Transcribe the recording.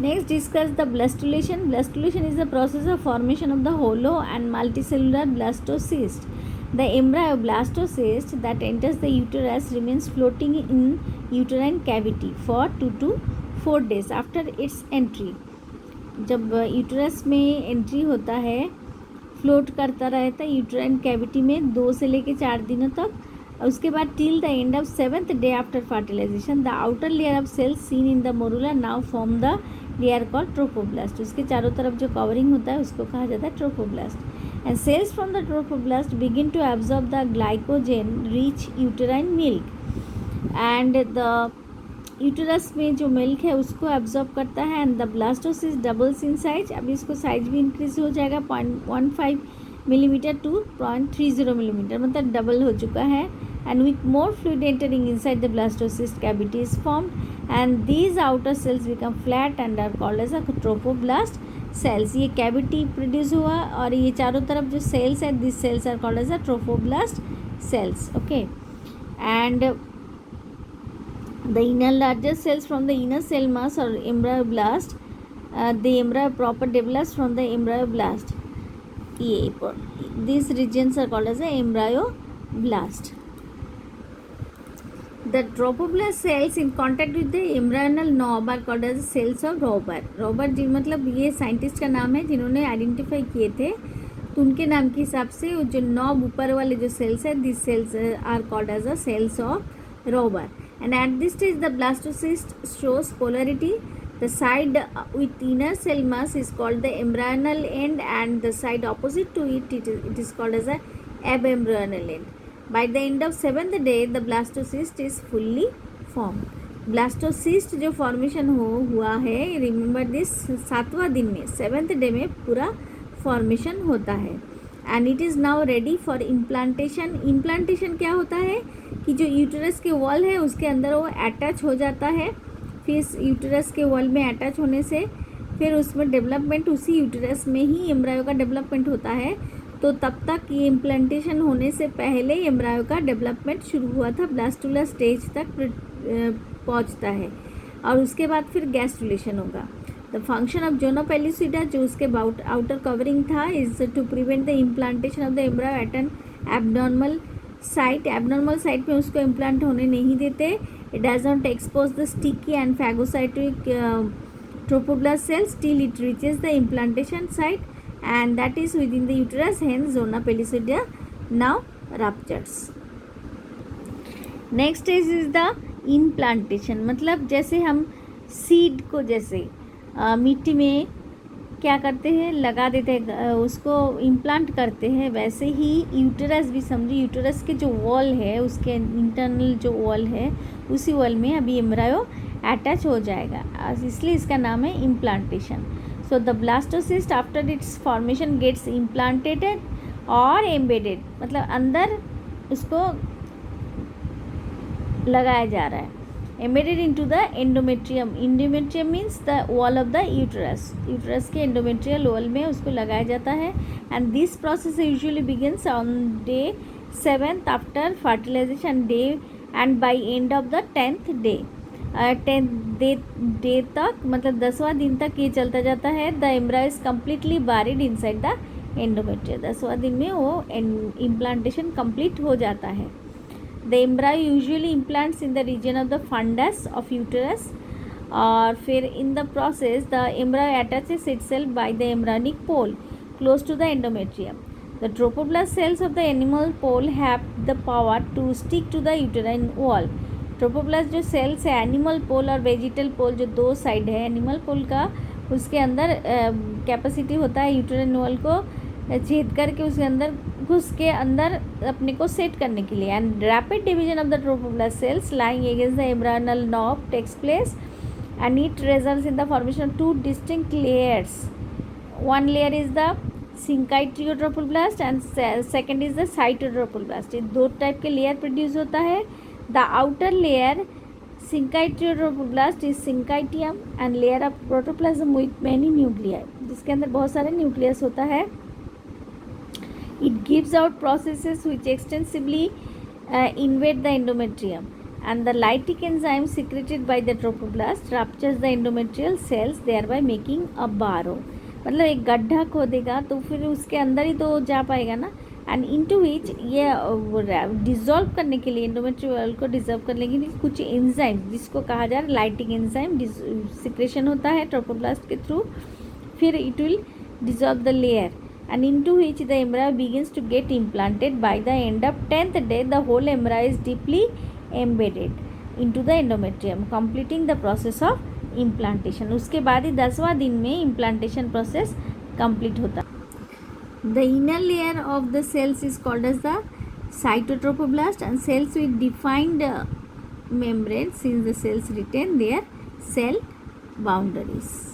Next, discuss the blastulation. Blastulation is the process of formation of the hollow and multicellular blastocyst. The embryo blastocyst that enters the uterus remains floating in uterine cavity for 2 to 4 days after its entry. जब uterus में entry होता है, float करता रहता है uterine cavity में 2 से लेकर 4 दिनों तक. और उसके बाद till the end of 7th day after fertilisation the outer layer of cells seen in the morula now form the layer called trophoblast. उसके चारों तरफ जो कवरिंग होता है उसको कहा जाता है trophoblast. And cells from the trophoblast begin to absorb the glycogen rich uterine milk. And the uterus में जो मिल्क है उसको एब्जॉर्ब करता है. And the blastocyst doubles in size. अभी इसको साइज भी इंक्रीज हो जाएगा 0.15 मिलीमीटर टू 0.30 मिलीमीटर, मतलब डबल हो चुका है. And with more fluid entering inside the blastocyst cavity is formed and these outer cells become flat and are called as a trophoblast cells. ये कैविटी प्रोड्यूस हुआ और ये चारों तरफ जो सेल्स है this cells are called as a trophoblast cells. Okay. And the inner larger cells from the inner cell mass or embryoblast, the embryo proper develops from the embryoblast. These regions are called as the embryoblast. The trophoblast cells in contact with the embryonal knob are called as cells of Robert. Robert जी मतलब ये scientist का नाम है जिन्होंने identify किए थे, तो उनके नाम के हिसाब से जो नॉब ऊपर वाले जो सेल्स है this cells are called as a cells of Robert. And at this stage the blastocyst shows polarity. The side with inner cell mass is called the embryonal end and the side opposite to it is called as a abembryonal end. By the end of 7th day the blastocyst is fully formed. Blastocyst जो formation हुआ है, remember this, 7वां दिन में 7th day में पूरा formation होता है. And it is now ready for implantation. Implantation क्या होता है कि जो यूटरस के वॉल है उसके अंदर वो अटैच हो जाता है. फिर इस यूटरस के वॉल में अटैच होने से फिर उसमें डेवलपमेंट उसी यूटरस में ही एम्ब्रायो का डेवलपमेंट होता है. तो तब तक ये इम्प्लांटेशन होने से पहले एम्ब्रायो का डेवलपमेंट शुरू हुआ था, ब्लास्टुलर स्टेज तक पहुंचता है और उसके बाद फिर गैस्ट्रुलेशन होगा. The function of zona pellucida जो उसके आउटर कवरिंग था is to prevent the implantation of the embryo at an abnormal site. Abnormal site में उसको इम्प्लांट होने नहीं देते. It does not expose the sticky and phagocytic trophoblast cells till it reaches the implantation site and that is within the uterus. Hence zona pellucida now ruptures. Next stage is the implantation. मतलब जैसे हम seed को जैसे मिट्टी में क्या करते हैं, लगा देते हैं, उसको इम्प्लांट करते हैं, वैसे ही यूटरस भी समझिए, यूटरस के जो वॉल है उसके इंटरनल जो वॉल है उसी वॉल में अभी एम्ब्रायो अटैच हो जाएगा, इसलिए इसका नाम है implantation. So the blastocyst after its formation gets implanted और एम्बेडेड, मतलब अंदर उसको लगाया जा रहा है. Embedded into the endometrium. Endometrium means the wall of the uterus. Uterus के endometrial wall में उसको लगाया जाता है. And this process usually begins on day 7th after fertilization day and by end of the 10th day. 10th day तक मतलब 10वां दिन तक ये चलता जाता है. The embryo is completely buried inside the endometrium. 10वां दिन में वो implantation complete हो जाता है. The embryo usually implants in the region of the fundus of uterus और फिर in the process the embryo attaches itself by the embryonic pole close to the endometrium. The trophoblast cells of the animal pole have the power to stick to the uterine wall. Trophoblast जो cells है animal pole और vegetal pole जो दो side है animal pole का, उसके अंदर capacity होता है यूटराइन वॉल को छेद करके उसके अंदर घुस के अंदर अपने को सेट करने के लिए. And rapid division of the trophoblast cells lying against the embryonal knob takes place and it results in the formation of 2 distinct layers. One layer is the syncytiotrophoblast and second is the cytotrophoblast. ये 2 type के layer produce होता है. The outer layer syncytiotrophoblast is syncytium and layer of protoplasm with many nuclei, जिसके अंदर बहुत सारे nucleus होता है. It gives out processes which extensively invade the endometrium. and the lytic enzyme secreted by the trophoblast ruptures the endometrial cells thereby making a burrow. मतलब एक गड्ढा खोदेगा तो फिर उसके अंदर ही तो जा पाएगा ना, एंड इनटू विच ये डिज़ोल्व करने के लिए, एंडोमेट्रियल को डिज़ोल्व करने के लिए कुछ एंजाइम जिसको कहा जा रहा है लाइटिक एंजाइम सिक्रेशन होता है ट्रोपोब्लास्ट के थ्रू, फिर it will dissolve the layer and into which the embryo begins to get implanted. By the end of 10th day the whole embryo is deeply embedded into the endometrium, completing the process of implantation. उसके बाद ही 10वां दिन में implantation process complete होता. The inner layer of the cells is called as the cytotrophoblast, and cells with defined membrane, since the cells retain their cell boundaries.